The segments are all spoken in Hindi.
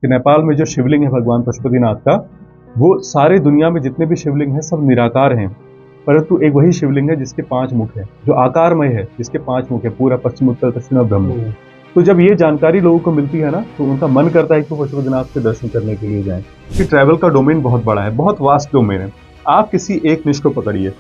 कि नेपाल में जो शिवलिंग है भगवान पशुपतिनाथ का, वो सारे दुनिया में जितने भी शिवलिंग हैं सब निराकार हैं, परंतु एक वही शिवलिंग है जिसके 5 मुख हैं, जो आकारमय है, जिसके 5 मुख है, पूरा पश्चिम उत्तर दक्षिण और ब्रह्म। तो जब ये जानकारी लोगों को मिलती है ना, तो उनका मन करता है कि वो पशुपतिनाथ के दर्शन करने के लिए जाएं। कि ट्रैवल का डोमेन बहुत बड़ा है, बहुत वास्ट डोमेन है। आप किसी एक निश को पकड़िए,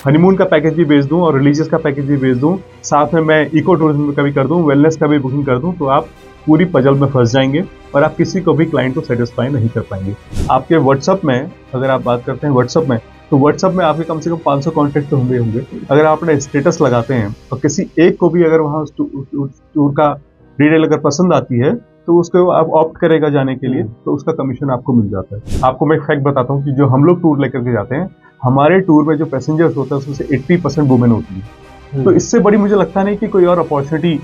हनीमून का पैकेज भी बेच दूं और रिलीजियस का पैकेज भी बेच दूं, साथ में मैं इको टूरिज्म का भी कर दूं, वेलनेस का भी बुकिंग कर दूं, तो आप पूरी पजल में फंस जाएंगे और आप किसी को भी क्लाइंट को सेटिस्फाई नहीं कर पाएंगे। आपके व्हाट्सअप में अगर आप बात करते हैं व्हाट्सअप में, तो व्हाट्सअप में आपके कम से कम 500 कॉन्टैक्ट तो होंगे। अगर आप अपने स्टेटस लगाते हैं और किसी एक को भी अगर वहाँ उस टूर का डिटेल अगर पसंद आती है, तो उसको आप ऑप्ट करेगा जाने के लिए, तो उसका कमीशन आपको मिल जाता है। आपको मैं फैक्ट बताता हूँ कि जो हम लोग टूर लेकर के जाते हैं, हमारे टूर में जो पैसेंजर्स होता है उसमें से 80% वुमेन होती है। तो इससे बड़ी मुझे लगता नहीं कि कोई और अपॉर्चुनिटी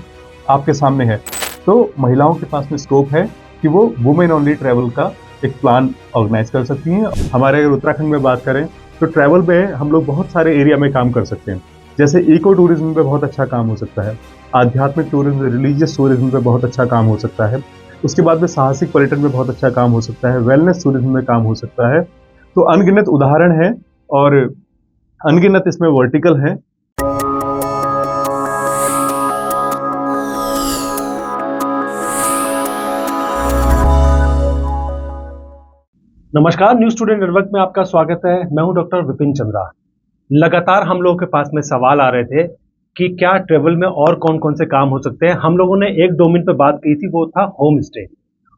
आपके सामने है। तो महिलाओं के पास में स्कोप है कि वो वुमेन ओनली ट्रैवल का एक प्लान ऑर्गेनाइज कर सकती हैं। हमारे अगर उत्तराखंड में बात करें तो ट्रैवल में हम लोग बहुत सारे एरिया में काम कर सकते हैं। जैसे इको टूरिज्म पे बहुत अच्छा काम हो सकता है, आध्यात्मिक टूरिज्म, रिलीजियस टूरिज्म पे बहुत अच्छा काम हो सकता है। उसके बाद में साहसिक पर्यटन में बहुत अच्छा काम हो सकता है, वेलनेस टूरिज्म में काम हो सकता है। तो अनगिनत उदाहरण है और अनगिनत इसमें वर्टिकल है। नमस्कार, न्यूज स्टूडेंट नेटवर्क में आपका स्वागत है। मैं हूं डॉक्टर विपिन चंद्रा। लगातार हम लोगों के पास में सवाल आ रहे थे कि क्या ट्रेवल में और कौन कौन से काम हो सकते हैं। हम लोगों ने एक डोमेन पे बात की थी, वो था होम स्टे।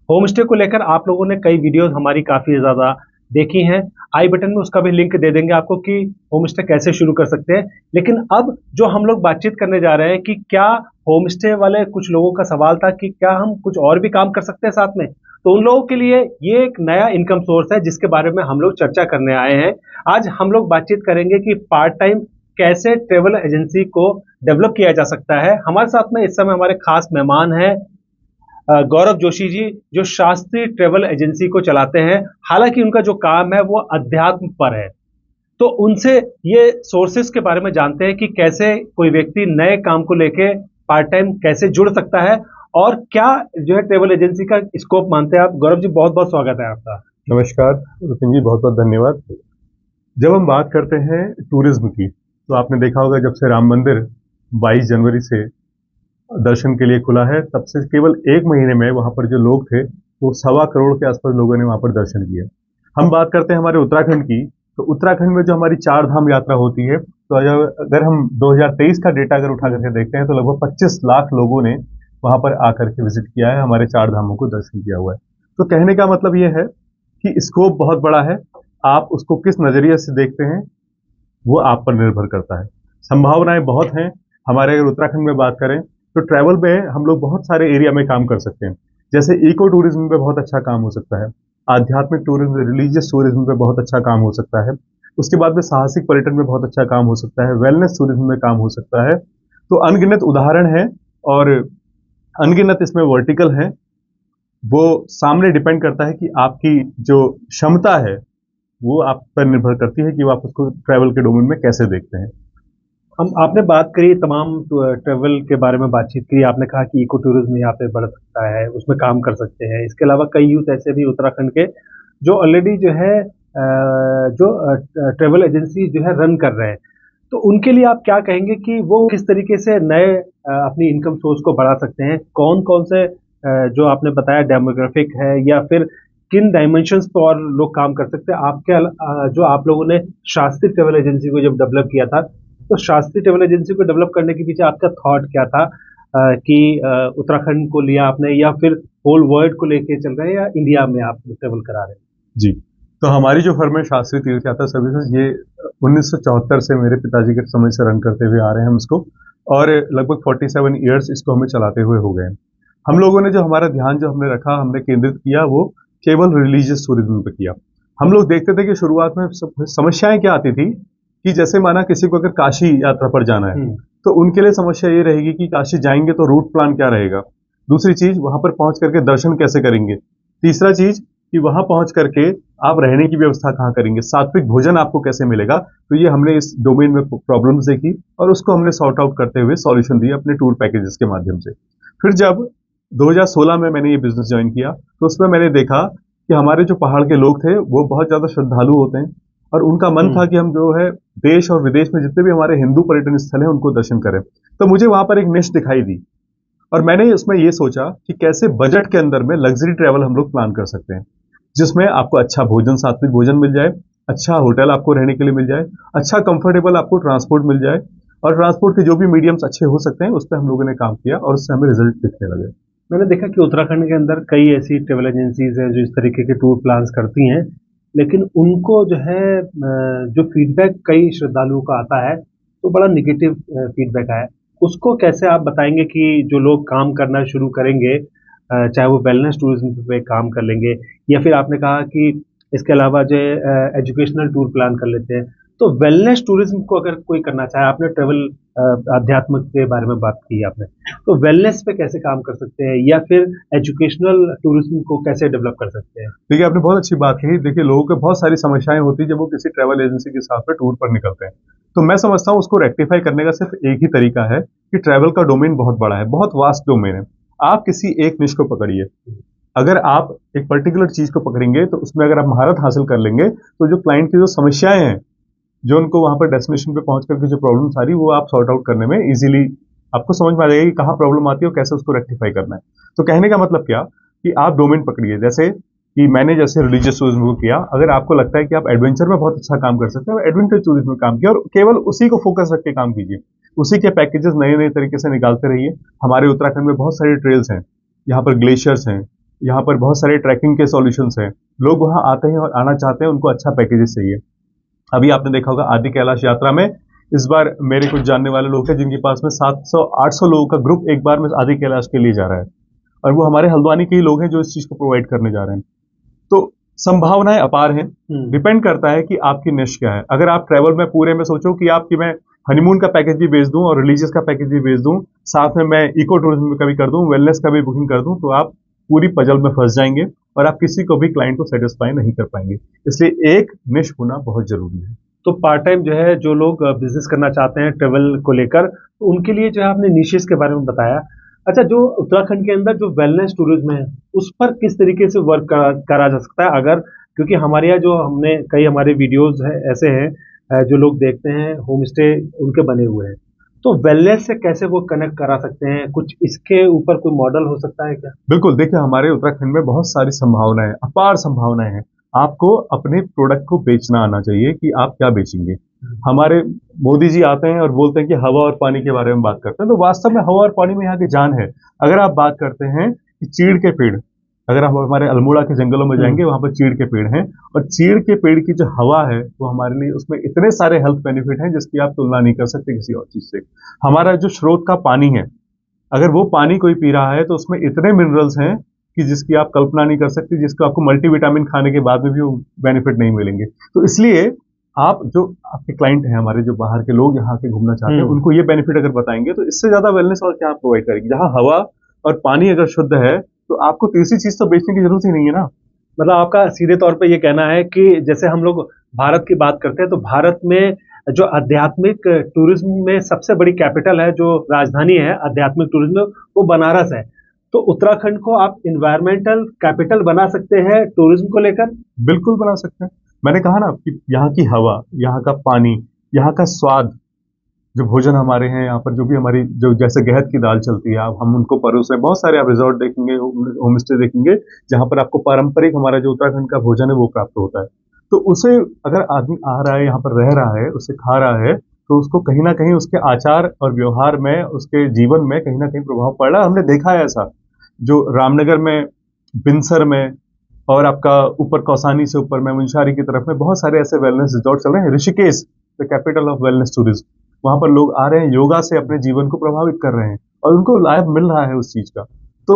होम स्टे को लेकर आप लोगों ने कई वीडियोस हमारी काफ़ी ज़्यादा देखी हैं। आई बटन में उसका भी लिंक दे देंगे आपको कि होम स्टे कैसे शुरू कर सकते हैं। लेकिन अब जो हम लोग बातचीत करने जा रहे हैं कि क्या होम स्टे वाले कुछ लोगों का सवाल था कि क्या हम कुछ और भी काम कर सकते हैं साथ में, तो उन लोगों के लिए ये एक नया इनकम सोर्स है जिसके बारे में हम लोग चर्चा करने आए हैं। आज हम लोग बातचीत करेंगे कि पार्ट टाइम कैसे ट्रेवल एजेंसी को डेवलप किया जा सकता है। हमारे साथ में इस समय हमारे खास मेहमान हैं गौरव जोशी जी, जो शास्त्री ट्रेवल एजेंसी को चलाते हैं। हालांकि उनका जो काम है वो अध्यात्म पर है, तो उनसे ये सोर्सेस के बारे में जानते हैं कि कैसे कोई व्यक्ति नए काम को लेके पार्ट टाइम कैसे जुड़ सकता है और क्या जो है ट्रेवल एजेंसी का स्कोप मानते हैं आप। गौरव जी, बहुत बहुत स्वागत है आपका। नमस्कार रुपिन जी, बहुत बहुत धन्यवाद। जब हम बात करते हैं टूरिज्म की, तो आपने देखा होगा जब से राम मंदिर 22 जनवरी से दर्शन के लिए खुला है, तब से केवल 1 महीने में वहाँ पर जो लोग थे वो 1.25 करोड़ के आसपास लोगों ने वहाँ पर दर्शन किया। हम बात करते हैं हमारे उत्तराखंड की, तो उत्तराखंड में जो हमारी 4 धाम यात्रा होती है, तो अगर हम 2023 का डेटा अगर उठा करके देखते हैं, तो लगभग 25 लाख लोगों ने वहाँ पर आकर के विजिट किया है, हमारे 4 धामों को दर्शन किया हुआ है। तो कहने का मतलब ये है कि स्कोप बहुत बड़ा है, आप उसको किस नज़रिए से देखते हैं वो आप पर निर्भर करता है। संभावनाएं बहुत हैं। हमारे अगर उत्तराखंड में बात करें तो ट्रैवल में हम लोग बहुत सारे एरिया में काम कर सकते हैं। जैसे इको टूरिज्म पे बहुत अच्छा काम हो सकता है, आध्यात्मिक टूरिज्म, रिलीजियस टूरिज्म पे बहुत अच्छा काम हो सकता है। उसके बाद में साहसिक पर्यटन में बहुत अच्छा काम हो सकता है, वेलनेस टूरिज्म में काम हो सकता है। तो अनगिनत उदाहरण है और अनगिनत इसमें वर्टिकल है। वो सामने डिपेंड करता है कि आपकी जो क्षमता है वो आप पर निर्भर करती है कि आप उसको ट्रैवल के डोमेन में कैसे देखते हैं। हम आपने बात करी तमाम ट्रेवल के बारे में बातचीत करी। आपने कहा कि इको टूरिज्म यहाँ पे बढ़ सकता है, उसमें काम कर सकते हैं। इसके अलावा कई यूथ ऐसे भी उत्तराखंड के जो ऑलरेडी जो है जो ट्रेवल एजेंसी जो है रन कर रहे हैं, तो उनके लिए आप क्या कहेंगे कि वो किस तरीके से नए अपनी इनकम सोर्स को बढ़ा सकते हैं। कौन कौन से जो आपने बताया डेमोग्राफिक है या फिर किन डायमेंशंस पर और लोग काम कर सकते हैं। आपके जो आप लोगों ने शास्त्री ट्रेवल एजेंसी को जब डेवलप किया था, तो शास्त्री ट्रेवल एजेंसी को डेवलप करने के पीछे आपका थॉट क्या था कि उत्तराखंड को लिया आपने या फिर होल वर्ल्ड को लेके चल रहे हैं या इंडिया में आप ट्रेवल करा रहे हैं? जी, तो हमारी जो फर्म है शास्त्री तीर्थ यात्रा सर्विसेज, ये 1974 से मेरे पिताजी के समय से रन करते हुए आ रहे हैं हम इसको, और लगभग 47 ईयर्स इसको हमें चलाते हुए हो गए हैं। हम लोगों ने जो हमारा ध्यान जो हमने रखा, हमने केंद्रित किया, वो केवल रिलीजियस टूरिज्म पे किया। हम लोग देखते थे कि शुरुआत में समस्याएं क्या आती थी कि जैसे माना किसी को अगर काशी यात्रा पर जाना है, तो उनके लिए समस्या ये रहेगी कि काशी जाएंगे तो रूट प्लान क्या रहेगा। दूसरी चीज, वहां पर पहुंच करके दर्शन कैसे करेंगे। तीसरा चीज कि वहां पहुंच करके आप रहने की व्यवस्था कहाँ करेंगे, सात्विक भोजन आपको कैसे मिलेगा। तो ये हमने इस डोमेन में प्रॉब्लम्स देखी और उसको हमने सॉर्ट आउट करते हुए सॉल्यूशन दिए अपने टूर पैकेजेस के माध्यम से। फिर जब 2016 में मैंने ये बिजनेस ज्वाइन किया, तो उसमें मैंने देखा कि हमारे जो पहाड़ के लोग थे वो बहुत ज़्यादा श्रद्धालु होते हैं और उनका मन था कि हम जो है देश और विदेश में जितने भी हमारे हिंदू पर्यटन स्थल हैं उनको दर्शन करें। तो मुझे वहाँ पर एक निश दिखाई दी और मैंने उसमें ये सोचा कि कैसे बजट के अंदर में लग्जरी ट्रैवल हम लोग प्लान कर सकते हैं, जिसमें आपको अच्छा भोजन, सात्विक भोजन मिल जाए, अच्छा होटल आपको रहने के लिए मिल जाए, अच्छा कंफर्टेबल आपको ट्रांसपोर्ट मिल जाए और ट्रांसपोर्ट के जो भी मीडियम्स अच्छे हो सकते हैं उस पर हम लोगों ने काम किया और उससे हमें रिजल्ट दिखने लगे। मैंने देखा कि उत्तराखंड के अंदर कई ऐसी ट्रेवल एजेंसीज हैं जो इस तरीके के टूर प्लान्स करती हैं, लेकिन उनको जो है जो फीडबैक कई श्रद्धालुओं का आता है तो बड़ा निगेटिव फीडबैक आया है। उसको कैसे आप बताएंगे कि जो लोग काम करना शुरू करेंगे, चाहे वो वेलनेस टूरिज्म पे काम कर लेंगे या फिर आपने कहा कि इसके अलावा जो एजुकेशनल टूर प्लान कर लेते हैं, तो वेलनेस टूरिज्म को अगर कोई करना चाहे, आपने ट्रेवल अध्यात्म के बारे में बात की आपने, तो वेलनेस पे कैसे काम कर सकते हैं या फिर एजुकेशनल टूरिज्म को कैसे डेवलप कर सकते हैं? देखिए, आपने बहुत अच्छी बात कही। देखिए, लोगों को बहुत सारी समस्याएं होती हैं जब वो किसी ट्रैवल एजेंसी के साथ में टूर पर निकलते हैं। तो मैं समझता हूँ उसको रेक्टिफाई करने का सिर्फ एक ही तरीका है कि ट्रैवल का डोमेन बहुत बड़ा है, बहुत वास्ट डोमेन है। आप किसी एक निश को पकड़िए। अगर आप एक पर्टिकुलर चीज को पकड़ेंगे तो उसमें अगर आप महारत हासिल कर लेंगे तो जो क्लाइंट की जो समस्याएं हैं, जो उनको वहां पर डेस्टिनेशन पे पहुंच करके जो प्रॉब्लम आ रही वो आप सॉर्ट आउट करने में इजीली आपको समझ में आ जाएगा कि कहाँ प्रॉब्लम आती है और कैसे उसको रेक्टिफाई करना है। तो कहने का मतलब क्या कि आप डोमेन पकड़िए, जैसे कि मैंने जैसे रिलीजियस टूरिज्म को किया। अगर आपको लगता है कि आप एडवेंचर में बहुत अच्छा काम कर सकते हैं, एडवेंचर टूरिज्म में काम किया और केवल उसी को फोकस रख के काम कीजिए। उसी के पैकेजेस नए नए तरीके से निकालते रहिए। हमारे उत्तराखंड में बहुत सारे ट्रेल्स हैं, यहाँ पर ग्लेशियर्स हैं, यहाँ पर बहुत सारे ट्रैकिंग के सॉल्यूशंस हैं। लोग वहाँ आते हैं और आना चाहते हैं, उनको अच्छा पैकेजेस चाहिए। अभी आपने देखा होगा आदि कैलाश यात्रा में इस बार मेरे कुछ जानने वाले लोग हैं जिनके पास में 700-800 लोगों का ग्रुप एक बार में आदि कैलाश के लिए जा रहा है और वो हमारे हल्द्वानी के ही लोग हैं जो इस चीज को प्रोवाइड करने जा रहे हैं। तो संभावनाएं अपार हैं। डिपेंड करता है कि आपकी निश क्या है। अगर आप ट्रैवल में पूरे में सोचो कि आपकी मैं हनीमून का पैकेज भी बेच दूं और रिलीजियस का पैकेज भी बेच दूं, साथ में मैं इको टूरिज्म का भी कर दूं, वेलनेस का भी बुकिंग कर दूं, तो आप पूरी पजल में फंस जाएंगे और आप किसी को भी क्लाइंट को सेटिस्फाई नहीं कर पाएंगे। इसलिए एक निश होना बहुत जरूरी है। तो पार्ट टाइम जो है जो लोग बिजनेस करना चाहते हैं ट्रेवल को लेकर, तो उनके लिए जो है आपने निशेस के बारे में बताया। अच्छा, जो उत्तराखंड के अंदर जो वेलनेस टूरिज्म है उस पर किस तरीके से वर्क करा जा सकता है? अगर क्योंकि हमारे यहाँ जो हमने कई हमारे वीडियोस है ऐसे हैं जो लोग देखते हैं, होम स्टे उनके बने हुए हैं, तो वेलनेस से कैसे वो कनेक्ट करा सकते हैं? कुछ इसके ऊपर कोई मॉडल हो सकता है क्या? बिल्कुल, देखिए हमारे उत्तराखंड में बहुत सारी संभावनाएं, अपार संभावनाएं हैं। आपको अपने प्रोडक्ट को बेचना आना चाहिए कि आप क्या बेचेंगे। हमारे मोदी जी आते हैं और बोलते हैं कि हवा और पानी के बारे में बात करते हैं, तो वास्तव में हवा और पानी में यहाँ की जान है। अगर आप बात करते हैं कि चीड़ के पेड़, अगर हम हमारे अल्मोड़ा के जंगलों में जाएंगे वहां पर चीड़ के पेड़ हैं और चीड़ के पेड़ की जो हवा है वो हमारे लिए, उसमें इतने सारे हेल्थ बेनिफिट हैं जिसकी आप तुलना नहीं कर सकते किसी और चीज से। हमारा जो स्रोत का पानी है, अगर वो पानी कोई पी रहा है तो उसमें इतने मिनरल्स हैं कि जिसकी आप कल्पना नहीं कर सकते, जिसको आपको मल्टीविटामिन खाने के बाद में भी वो बेनिफिट नहीं मिलेंगे। तो इसलिए आप जो आपके क्लाइंट हैं, हमारे जो बाहर के लोग यहाँ के घूमना चाहते हैं, उनको ये बेनिफिट अगर बताएंगे तो इससे ज्यादा वेलनेस और क्या प्रोवाइड करेगी। जहाँ हवा और पानी अगर शुद्ध है तो आपको तीसरी चीज तो बेचने की जरूरत ही नहीं है ना। मतलब आपका सीधे तौर पे ये कहना है कि जैसे हम लोग भारत की बात करते हैं तो भारत में जो आध्यात्मिक टूरिज्म में सबसे बड़ी कैपिटल है, जो राजधानी है आध्यात्मिक टूरिज्म, वो बनारस है। तो उत्तराखंड को आप इन्वायरमेंटल कैपिटल बना सकते हैं टूरिज्म को लेकर? बिल्कुल बना सकते हैं। मैंने कहा ना कि यहाँ की हवा, यहाँ का पानी, यहाँ का स्वाद, जो भोजन हमारे हैं यहाँ पर, जो भी हमारी जो जैसे गहत की दाल चलती है, आप हम उनको परोस रहे हैं। बहुत सारे आप रिजॉर्ट देखेंगे, होम स्टे देखेंगे जहाँ पर आपको पारंपरिक हमारा जो उत्तराखंड का भोजन है वो प्राप्त होता है। तो उसे अगर आदमी आ रहा है, यहाँ पर रह रहा है, उसे खा रहा है, तो उसको कहीं ना कहीं उसके आचार और व्यवहार में, उसके जीवन में कहीं ना कहीं प्रभाव पड़ रहा है। हमने देखा है ऐसा, जो रामनगर में, बिनसर में और आपका ऊपर कौसानी से ऊपर में मुंशारी की तरफ में बहुत सारे ऐसे वेलनेस रिजॉर्ट चल रहे हैं। Rishikesh, the capital of wellness tourism, वहां पर लोग आ रहे हैं, योगा से अपने जीवन को प्रभावित कर रहे हैं और उनको लाभ मिल रहा है उस चीज का। तो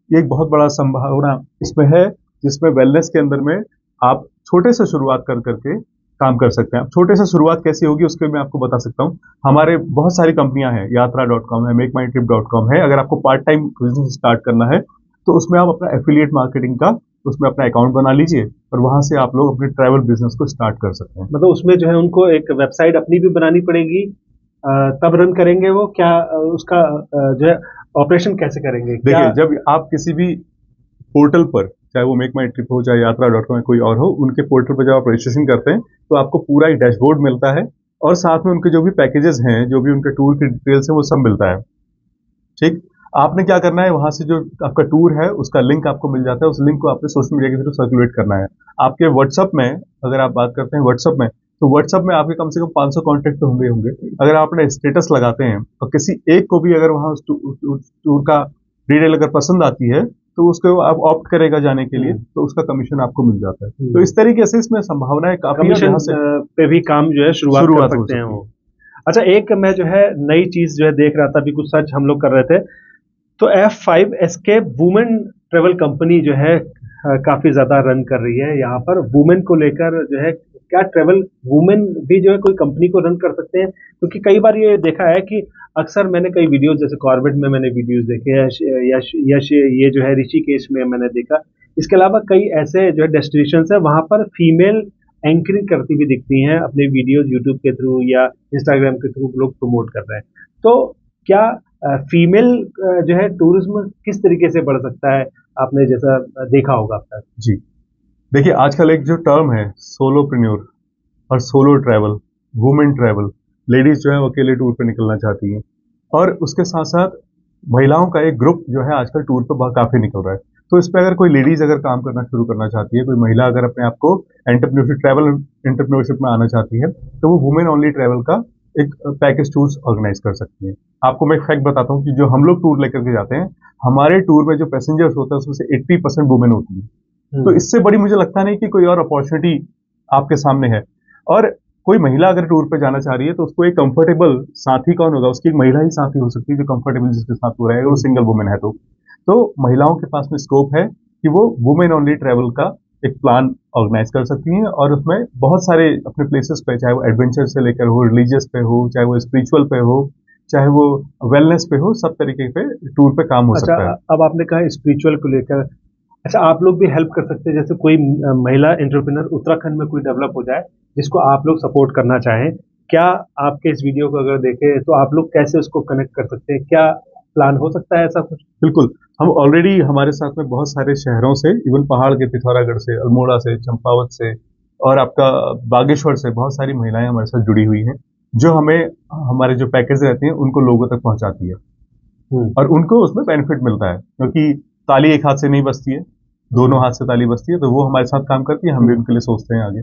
ये एक बहुत बड़ा संभावना इसमें है, जिसमें वेलनेस के अंदर में आप छोटे से शुरुआत कर करके काम कर सकते हैं। छोटे से शुरुआत कैसी होगी उसके मैं आपको बता सकता हूँ। हमारे बहुत सारी कंपनियां हैं, यात्रा.com है, मेकमाईट्रिप.com है। अगर आपको पार्ट टाइम बिजनेस स्टार्ट करना है तो उसमें आप अपना एफिलिएट मार्केटिंग का उसमें अपना अकाउंट बना लीजिए और वहां से आप लोग अपने ट्रैवल बिजनेस को स्टार्ट कर सकते हैं। मतलब उसमें जो है उनको एक वेबसाइट अपनी भी बनानी पड़ेगी तब रन करेंगे वो क्या उसका जो है ऑपरेशन कैसे करेंगे क्या? देखिए, जब आप किसी भी पोर्टल पर, चाहे वो मेक माई ट्रिप हो, चाहे यात्रा.com या कोई और हो, उनके पोर्टल पर जब आप रजिस्ट्रेशन करते हैं तो आपको पूरा एक डैशबोर्ड मिलता है और साथ में उनके जो भी पैकेजेस हैं, जो भी उनके टूर की डिटेल्स हैं, वो सब मिलता है। ठीक। आपने क्या करना है, वहां से जो आपका टूर है उसका लिंक आपको मिल जाता है, उस लिंक को आपने सोशल मीडिया के थ्रू सर्कुलेट करना है। आपके व्हाट्सअप में, अगर आप बात करते हैं व्हाट्सअप में, तो व्हाट्सअप में आपके कम से कम 500 कॉन्टेक्ट तो होंगे होंगे। अगर आप अपने स्टेटस लगाते हैं और किसी एक को भी अगर वहां उस टूर का डिटेल अगर पसंद आती है तो उसको आप ऑप्ट करेगा जाने के लिए, तो उसका कमीशन आपको मिल जाता है। तो इस तरीके से इसमें संभावनाएं काफी है और कमीशन यहाँ से पे भी काम जो है शुरुआत कर शुरुआत हो सकते हैं सकती वो। अच्छा, एक मैं जो है नई चीज जो है देख रहा था, अभी कुछ सर्च हम लोग कर रहे थे, तो F5 escape women travel company जो है काफी ज्यादा रन कर रही है यहाँ पर वुमेन को लेकर जो है। क्या ट्रेवल वुमेन भी जो है कोई कंपनी को रन कर सकते हैं? क्योंकि कई बार ये देखा है कि अक्सर मैंने कई वीडियोस जैसे कॉर्बेट में मैंने वीडियोस देखे हैं, यश यश ये जो है ऋषिकेश में मैंने देखा। इसके अलावा कई ऐसे जो है डेस्टिनेशन है वहां पर फीमेल एंकरिंग करती हुई दिखती हैं, अपने वीडियोस यूट्यूब के थ्रू या इंस्टाग्राम के थ्रू लोग प्रमोट कर रहे हैं। तो क्या फीमेल जो है टूरिज्म किस तरीके से बढ़ सकता है? आपने जैसा देखा होगा अब तक। जी। देखिए, आजकल एक जो टर्म है सोलोप्रेन्योर और solo travel, women travel, ladies जो है वो अकेले टूर पे निकलना चाहती हैं और उसके साथ साथ महिलाओं का एक ग्रुप जो है आजकल टूर पे बहुत काफी निकल रहा है। तो इस पे अगर कोई लेडीज अगर काम करना शुरू करना चाहती है, कोई महिला अगर अपने आप को एंटरप्रेन्योरशिप, ट्रैवल एंटरप्रेन्योरशिप में आना चाहती है, तो वो वुमेन ओनली ट्रैवल का एक पैकेज टूर्स ऑर्गेनाइज कर सकती है। आपको मैं एक फैक्ट बताता हूँ कि जो हम लोग टूर लेकर के जाते हैं, हमारे टूर में जो पैसेंजर्स होते हैं उसमें से 80% वुमेन होती है। तो इससे बड़ी मुझे लगता नहीं कि कोई और अपॉर्चुनिटी आपके सामने है। और कोई महिला अगर टूर पे जाना चाह रही है तो उसको एक कंफर्टेबल साथी कौन होगा, उसकी एक महिला ही साथी हो सकती है जो कंफर्टेबल जिसके साथ हो रहेगा, वो सिंगल वुमेन है। तो महिलाओं के पास में स्कोप है कि वो वुमेन ओनली ट्रैवल का एक प्लान ऑर्गेनाइज कर सकती हैं और उसमें बहुत सारे अपने प्लेसेस पे, चाहे वो एडवेंचर से लेकर हो, रिलीजियस पे हो, चाहे वो स्पिरिचुअल पे हो, चाहे वो वेलनेस पे हो, सब तरीके पे टूर पे काम हो अच्छा, सकता है। अब आपने कहा स्पिरिचुअल को लेकर, अच्छा आप लोग भी हेल्प कर सकते हैं? जैसे कोई महिला एंटरप्रेन्योर उत्तराखंड में कोई डेवलप हो जाए जिसको आप लोग सपोर्ट करना चाहें, क्या आपके इस वीडियो को अगर देखें तो आप लोग कैसे उसको कनेक्ट कर सकते हैं? क्या प्लान हो सकता है ऐसा कुछ? बिल्कुल। हम ऑलरेडी हमारे साथ में बहुत सारे शहरों से, इवन पहाड़ के पिथौरागढ़ से, अल्मोड़ा से, चंपावत से और आपका बागेश्वर से बहुत सारी महिलाएं हमारे साथ जुड़ी हुई हैं, जो हमें हमारे जो पैकेज रहते हैं उनको लोगों तक पहुंचाती है और उनको उसमें बेनिफिट मिलता है, क्योंकि ताली एक हाथ से नहीं बजती है, दोनों हाथ से ताली बजती है। तो वो हमारे साथ काम करती है, हम भी उनके लिए सोचते हैं आगे।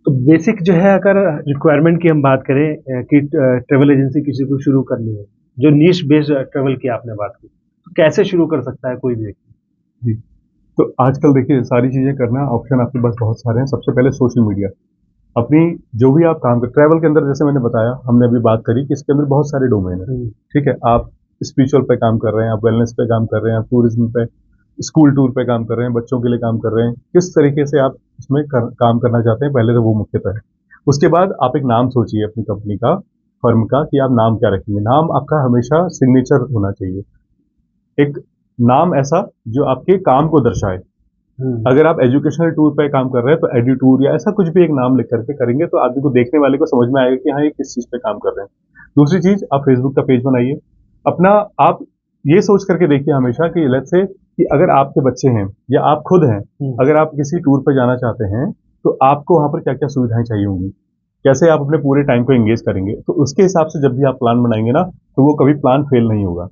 तो बेसिक जो है अगर रिक्वायरमेंट की हम बात करें कि ट्रेवल एजेंसी किसी को शुरू करनी है, जो नीश बेस्ड ट्रेवल की आपने बात की, तो कैसे शुरू कर सकता है कोई भी व्यक्ति? जी। तो आजकल देखिए सारी चीजें करना, ऑप्शन आपके पास बहुत सारे हैं। सबसे पहले सोशल मीडिया, अपनी जो भी आप काम कर, ट्रैवल के अंदर जैसे मैंने बताया, हमने अभी बात करी कि इसके अंदर बहुत सारे डोमेन है। ठीक है, आप स्पिरिचुअल पे काम कर रहे हैं, आप वेलनेस पे काम कर रहे हैं, आप टूरिज्म पे, स्कूल टूर पे काम कर रहे हैं, बच्चों के लिए काम कर रहे हैं, किस तरीके से आप इसमें काम करना चाहते हैं, पहले तो वो मुख्यतः है। उसके बाद आप एक नाम सोचिए अपनी कंपनी का, फर्म का, कि आप नाम क्या रखेंगे। नाम आपका हमेशा सिग्नेचर होना चाहिए, एक नाम ऐसा जो आपके काम को दर्शाए। अगर आप एजुकेशनल टूर पे काम कर रहे हैं तो एड्यू टूर या ऐसा कुछ भी एक नाम लिख करके करेंगे तो आदमी को, देखने वाले को समझ में आएगा कि हाँ ये किस चीज पे काम कर रहे हैं। दूसरी चीज, आप फेसबुक का पेज बनाइए अपना। आप ये सोच करके देखिए हमेशा कि लेट्स से कि अगर आपके बच्चे हैं या आप खुद हैं, अगर आप किसी टूर पे जाना चाहते हैं तो आपको वहां पर क्या क्या सुविधाएं चाहिए होंगी, कैसे आप अपने पूरे टाइम को एंगेज करेंगे। तो उसके हिसाब से जब भी आप प्लान बनाएंगे ना, तो वो कभी प्लान फेल नहीं होगा।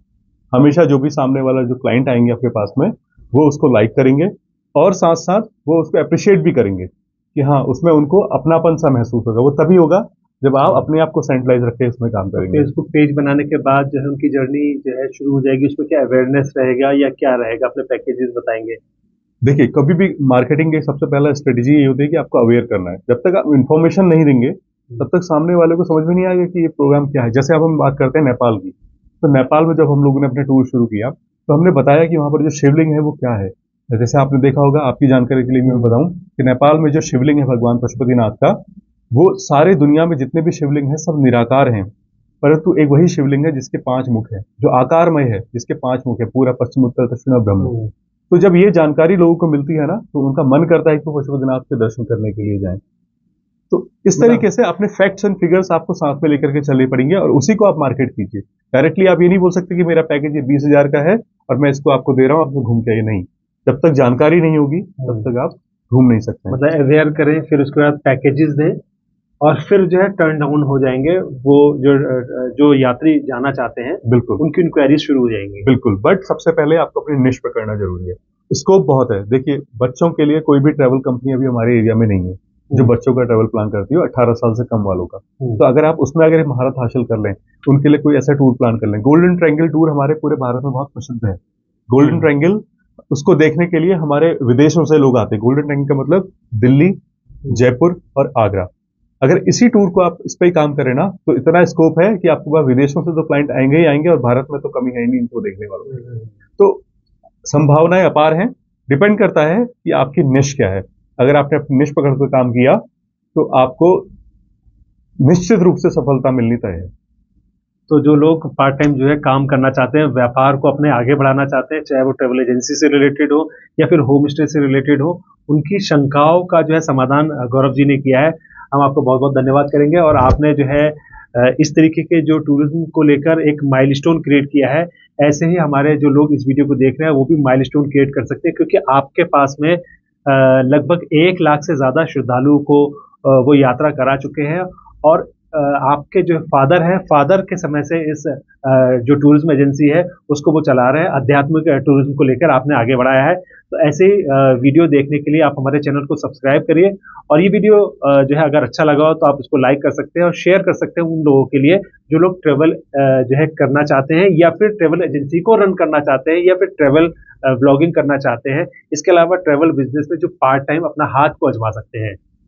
हमेशा जो भी सामने वाला जो क्लाइंट आएंगे आपके पास में, वो उसको लाइक करेंगे और साथ साथ वो उसको अप्रिशिएट भी करेंगे कि हाँ उसमें उनको अपनापन सा महसूस होगा। वो तभी होगा जब आप अपने आप को सेंट्रलाइज रख के इसमें काम करेंगे। फेसबुक पेज बनाने के बाद जो है उनकी जर्नी जो है शुरू हो जाएगी, उसमें क्या अवेयरनेस रहेगा या क्या रहेगा? अपने पैकेजेस बताएंगे? देखिए, कभी भी मार्केटिंग की सबसे पहला स्ट्रेटेजी ये होती है कि आपको अवेयर करना है। जब तक आप इन्फॉर्मेशन नहीं देंगे तब तक सामने वाले को समझ में नहीं आएगा कि ये प्रोग्राम क्या है। जैसे अब हम बात करते हैं नेपाल की, तो नेपाल में जब हम लोगों ने अपने टूर शुरू किया तो हमने बताया कि वहाँ पर जो शिवलिंग है वो क्या है। जैसे आपने देखा होगा, आपकी जानकारी के लिए मैं बताऊं कि नेपाल में जो शिवलिंग है भगवान पशुपतिनाथ का, वो सारे दुनिया में जितने भी शिवलिंग हैं सब निराकार हैं, परंतु एक वही शिवलिंग है जिसके 5 मुख है, जो आकारमय है, जिसके 5 मुख है, पूरा पश्चिम उत्तर दक्षिण और ब्रह्म। तो जब ये जानकारी लोगों को मिलती है ना, तो उनका मन करता है कि वो पशुपतिनाथ के दर्शन करने के लिए जाएं। तो इस तरीके से अपने फैक्ट्स एंड फिगर्स आपको साथ में लेकर के चलने पड़ेंगे और उसी को आप मार्केट कीजिए। डायरेक्टली आप ये नहीं बोल सकते कि मेरा पैकेज ये 20,000 का है और मैं इसको आपको दे रहा हूँ, आपको घूम के आइए। नहीं, जब तक जानकारी नहीं होगी तब तक आप घूम नहीं सकते हैं। मतलब अवेयर करें, फिर उसके बाद पैकेजेस दें और फिर जो है टर्न डाउन हो जाएंगे। वो जो यात्री जाना चाहते हैं बिल्कुल उनकी इंक्वायरीज शुरू हो जाएंगी। बिल्कुल, बट सबसे पहले आपको अपनी निश पकड़ना जरूरी है। स्कोप बहुत है। देखिए, बच्चों के लिए कोई भी ट्रैवल कंपनी अभी हमारे एरिया में नहीं है जो बच्चों का ट्रैवल प्लान करती है 18 साल से कम वालों का। तो अगर आप उसमें अगर महारत हासिल कर लें, उनके लिए कोई ऐसा टूर प्लान कर लें। गोल्डन ट्रायंगल टूर हमारे पूरे भारत में बहुत प्रसिद्ध है। गोल्डन ट्रायंगल, उसको देखने के लिए हमारे विदेशों से लोग आते हैं। गोल्डन ट्रायंगल का मतलब दिल्ली, जयपुर और आगरा। अगर इसी टूर को आप इस पे ही काम करें ना, तो इतना स्कोप है कि आपके पास विदेशों से तो क्लाइंट आएंगे ही आएंगे और भारत में तो कमी है ही नहीं इनको देखने वालों की। तो संभावनाएं अपार हैं। डिपेंड करता है कि आपकी निश क्या है। अगर आपने अपनी निश पकड़ कर काम किया तो आपको निश्चित रूप से सफलता मिलनी तय है। तो जो लोग पार्ट टाइम जो है काम करना चाहते हैं, व्यापार को अपने आगे बढ़ाना चाहते हैं, चाहे वो ट्रेवल एजेंसी से रिलेटेड हो या फिर होम स्टे से रिलेटेड हो, उनकी शंकाओं का जो है समाधान गौरव जी ने किया है। हम आपको बहुत बहुत धन्यवाद करेंगे। और आपने जो है इस तरीके के जो टूरिज्म को लेकर एक माइलस्टोन क्रिएट किया है, ऐसे ही हमारे जो लोग इस वीडियो को देख रहे हैं वो भी माइलस्टोन क्रिएट कर सकते हैं, क्योंकि आपके पास में लगभग 1 लाख से ज़्यादा श्रद्धालुओं को वो यात्रा करा चुके हैं। और आपके जो फादर हैं, फादर के समय से इस जो टूरिज्म एजेंसी है उसको वो चला रहे हैं। आध्यात्मिक टूरिज्म को लेकर आपने आगे बढ़ाया है। तो ऐसे ही वीडियो देखने के लिए आप हमारे चैनल को सब्सक्राइब करिए। और ये वीडियो जो है अगर अच्छा लगा हो तो आप इसको लाइक कर सकते हैं और शेयर कर सकते हैं उन लोगों के लिए जो लोग ट्रेवल जो है करना चाहते हैं या फिर ट्रेवल एजेंसी को रन करना चाहते हैं या फिर ट्रेवल ब्लॉगिंग करना चाहते हैं। इसके अलावा ट्रेवल बिजनेस में जो पार्ट टाइम अपना हाथ को आजमा सकते हैं।